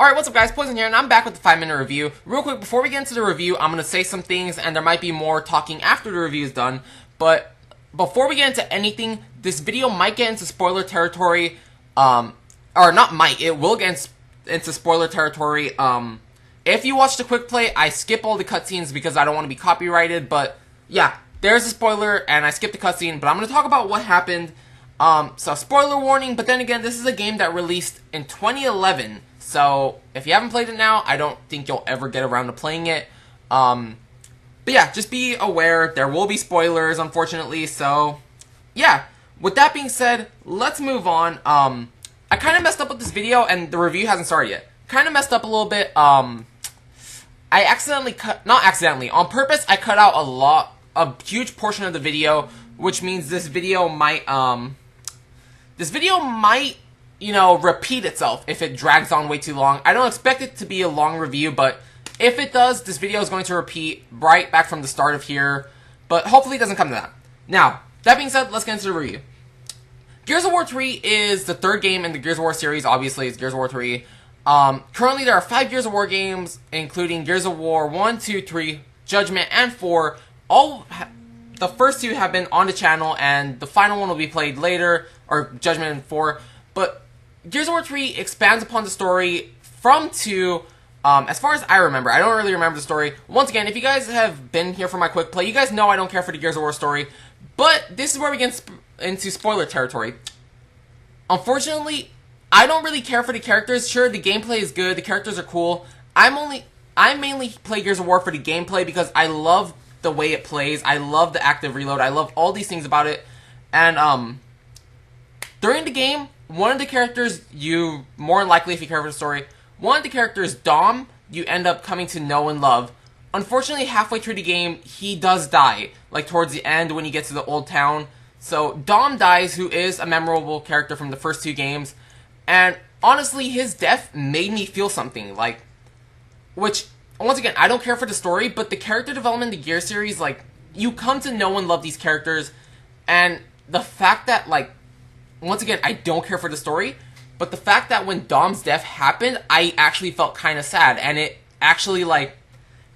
Alright, what's up guys, Poison here, and I'm back with the 5-minute review. Real quick, before we get into the review, I'm going to say some things, and there might be more talking after the review is done, but before we get into anything, this video might get into spoiler territory, or not might, it will get into spoiler territory. If you watch the quick play, I skip all the cutscenes because I don't want to be copyrighted, but yeah, there's a spoiler, and I skipped the cutscene, but I'm going to talk about what happened. So spoiler warning, but then again, this is a game that released in 2011, so if you haven't played it now, I don't think you'll ever get around to playing it. But yeah, just be aware, there will be spoilers, unfortunately, so yeah. With that being said, let's move on. I kind of messed up with this video, and the review hasn't started yet. Kind of messed up a little bit. I accidentally not accidentally, on purpose, I cut out a huge portion of the video, which means this video might, you know, repeat itself if it drags on way too long. I don't expect it to be a long review, but if it does, this video is going to repeat right back from the start of here, but hopefully it doesn't come to that. Now, that being said, let's get into the review. Gears of War 3 is the third game in the Gears of War series. Obviously, it's Gears of War 3. Currently, there are 5 Gears of War games, including Gears of War 1, 2, 3, Judgment, and 4. The first 2 have been on the channel, and the final one will be played later, or Judgment and 4. But Gears of War 3 expands upon the story from 2, as far as I remember. I don't really remember the story. Once again, if you guys have been here for my quick play, you guys know I don't care for the Gears of War story. But this is where we get into spoiler territory. Unfortunately, I don't really care for the characters. Sure, the gameplay is good, the characters are cool. I mainly play Gears of War for the gameplay because I love the way it plays. I love the active reload. I love all these things about it. And during the game, one of the characters you, more likely if you care for the story, one of the characters, Dom, you end up coming to know and love. Unfortunately, halfway through the game, he does die, like towards the end when you get to the old town. So Dom dies, who is a memorable character from the first 2 games, and honestly, his death made me feel something, like, which, once again, I don't care for the story, but the character development in the Gears series, like, you come to know and love these characters, and the fact that, like, once again, I don't care for the story, but the fact that when Dom's death happened, I actually felt kind of sad, and it actually, like,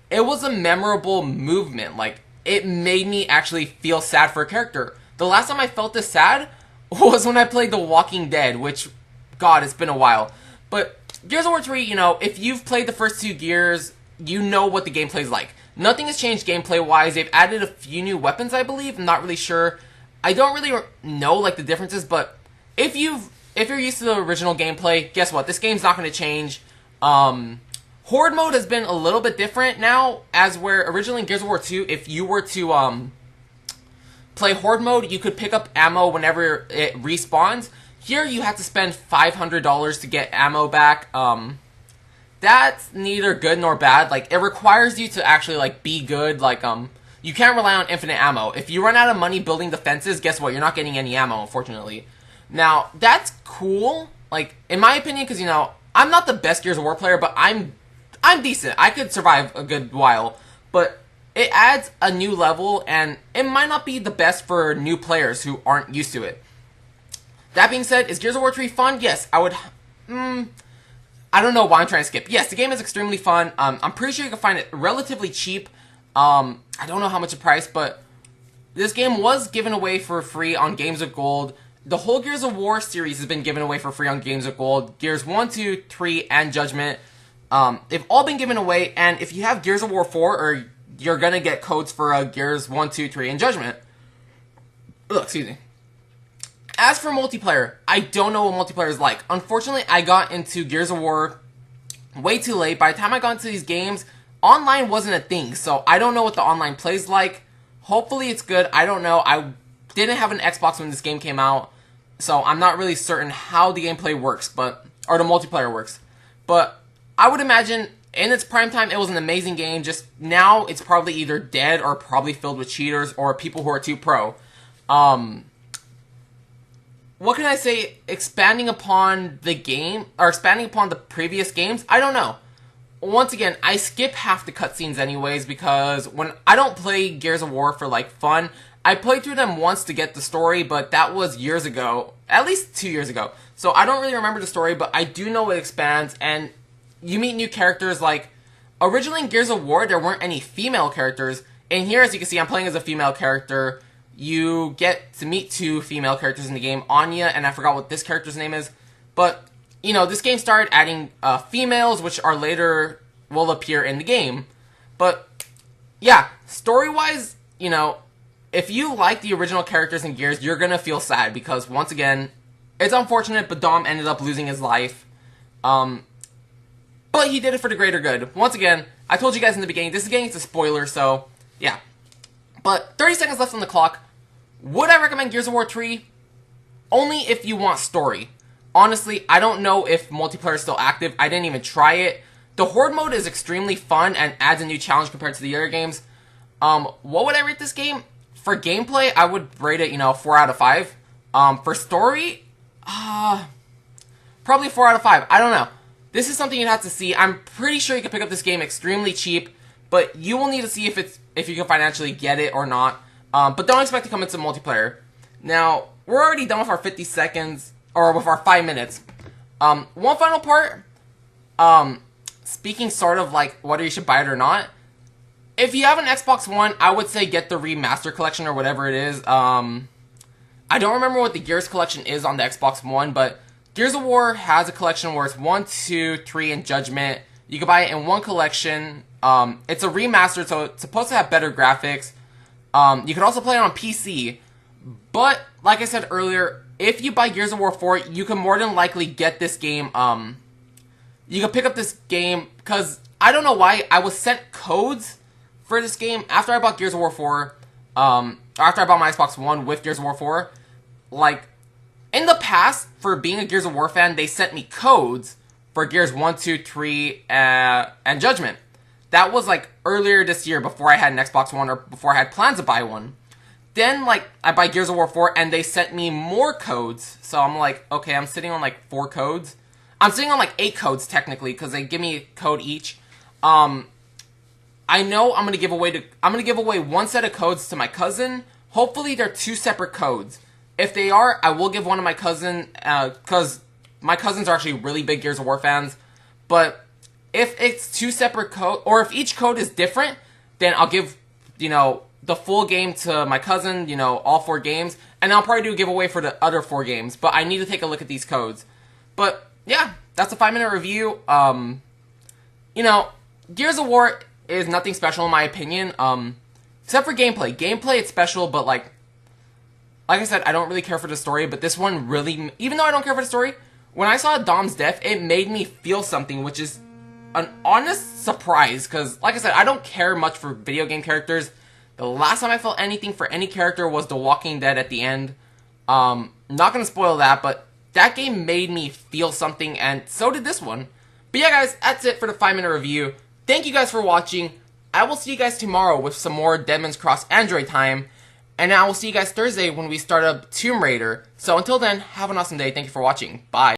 it was a memorable movement. Like, it made me actually feel sad for a character. The last time I felt this sad was when I played The Walking Dead, which, God, it's been a while. But Gears of War 3, you know, if you've played the first 2 Gears, you know what the gameplay is like. Nothing has changed gameplay-wise. They've added a few new weapons, I believe. I'm not really sure. I don't really know, like, the differences, but if you're used to the original gameplay, guess what? This game's not going to change. Horde mode has been a little bit different now, as where originally in Gears of War 2, if you were to play Horde mode, you could pick up ammo whenever it respawns. Here, you have to spend $500 to get ammo back. That's neither good nor bad. Like, it requires you to actually, like, be good. Like, you can't rely on infinite ammo. If you run out of money building defenses, guess what? You're not getting any ammo, unfortunately. Now, that's cool, like, in my opinion, because, you know, I'm not the best Gears of War player, but I'm decent. I could survive a good while, but it adds a new level, and it might not be the best for new players who aren't used to it. That being said, is Gears of War 3 fun? Yes, I would, I don't know why I'm trying to skip. Yes, the game is extremely fun. I'm pretty sure you can find it relatively cheap. I don't know how much the price, but this game was given away for free on Games with Gold. The whole Gears of War series has been given away for free on Games with Gold. Gears 1, 2, 3, and Judgment. They've all been given away, and if you have Gears of War 4, or you're gonna get codes for Gears 1, 2, 3, and Judgment. Ugh, excuse me. As for multiplayer, I don't know what multiplayer is like. Unfortunately, I got into Gears of War way too late. By the time I got into these games, online wasn't a thing, so I don't know what the online plays like. Hopefully it's good, I don't know. I didn't have an Xbox when this game came out, so I'm not really certain how the gameplay works, or the multiplayer works. But I would imagine in its prime time it was an amazing game. Just now it's probably either dead or probably filled with cheaters or people who are too pro. What can I say? Expanding upon the game, or expanding upon the previous games, I don't know. Once again, I skip half the cutscenes anyways, because when I don't play Gears of War for, like, fun, I played through them once to get the story, but that was years ago. At least 2 years ago. So I don't really remember the story, but I do know it expands, and you meet new characters. Like, originally in Gears of War, there weren't any female characters. And here, as you can see, I'm playing as a female character. You get to meet 2 female characters in the game, Anya, and I forgot what this character's name is. But, you know, this game started adding females, which are later will appear in the game. But, yeah, story-wise, you know, if you like the original characters in Gears, you're gonna feel sad because, once again, it's unfortunate, but Dom ended up losing his life. But he did it for the greater good. Once again, I told you guys in the beginning, this is getting into spoilers, so, yeah. But 30 seconds left on the clock. Would I recommend Gears of War 3? Only if you want story. Honestly, I don't know if multiplayer is still active. I didn't even try it. The Horde mode is extremely fun and adds a new challenge compared to the other games. What would I rate this game? For gameplay, I would rate it, 4 out of 5. For story, probably 4 out of 5. I don't know. This is something you'd have to see. I'm pretty sure you can pick up this game extremely cheap, but you will need to see if you can financially get it or not. But don't expect to come into multiplayer. Now, we're already done with our 50 seconds, or with our 5 minutes. One final part, speaking sort of like whether you should buy it or not. If you have an Xbox One, I would say get the Remaster Collection or whatever it is. I don't remember what the Gears Collection is on the Xbox One, but Gears of War has a collection where it's 1, 2, 3, and Judgment. You can buy it in one collection. It's a remaster, so it's supposed to have better graphics. You can also play it on PC. But, like I said earlier, if you buy Gears of War 4, you can more than likely get this game. You can pick up this game, because I don't know why, I was sent codes for this game after I bought Gears of War 4, after I bought my Xbox One with Gears of War 4. Like, in the past, for being a Gears of War fan, they sent me codes for Gears 1, 2, 3, and Judgment. That was, like, earlier this year, before I had an Xbox One, or before I had plans to buy one. Then, like, I buy Gears of War 4, and they sent me more codes. So I'm like, okay, I'm sitting on, like, 4 codes. I'm sitting on, like, 8 codes, technically, because they give me a code each. I know I'm gonna give away 1 set of codes to my cousin. Hopefully they're 2 separate codes. If they are, I will give one to my cousin, because my cousins are actually really big Gears of War fans. But if it's 2 separate codes, or if each code is different, then I'll give, the full game to my cousin, all 4 games. And I'll probably do a giveaway for the other 4 games. But I need to take a look at these codes. But, yeah, that's a 5-minute review. Gears of War is nothing special in my opinion, except for gameplay. Gameplay, it's special, but like I said, I don't really care for the story, but this one really, even though I don't care for the story, when I saw Dom's death, it made me feel something, which is an honest surprise, because, like I said, I don't care much for video game characters. The last time I felt anything for any character was The Walking Dead at the end. Not gonna spoil that, but that game made me feel something, and so did this one. But yeah, guys, that's it for the 5-minute review. Thank you guys for watching. I will see you guys tomorrow with some more Deadman's Cross Android time. And I will see you guys Thursday when we start up Tomb Raider. So until then, have an awesome day. Thank you for watching. Bye.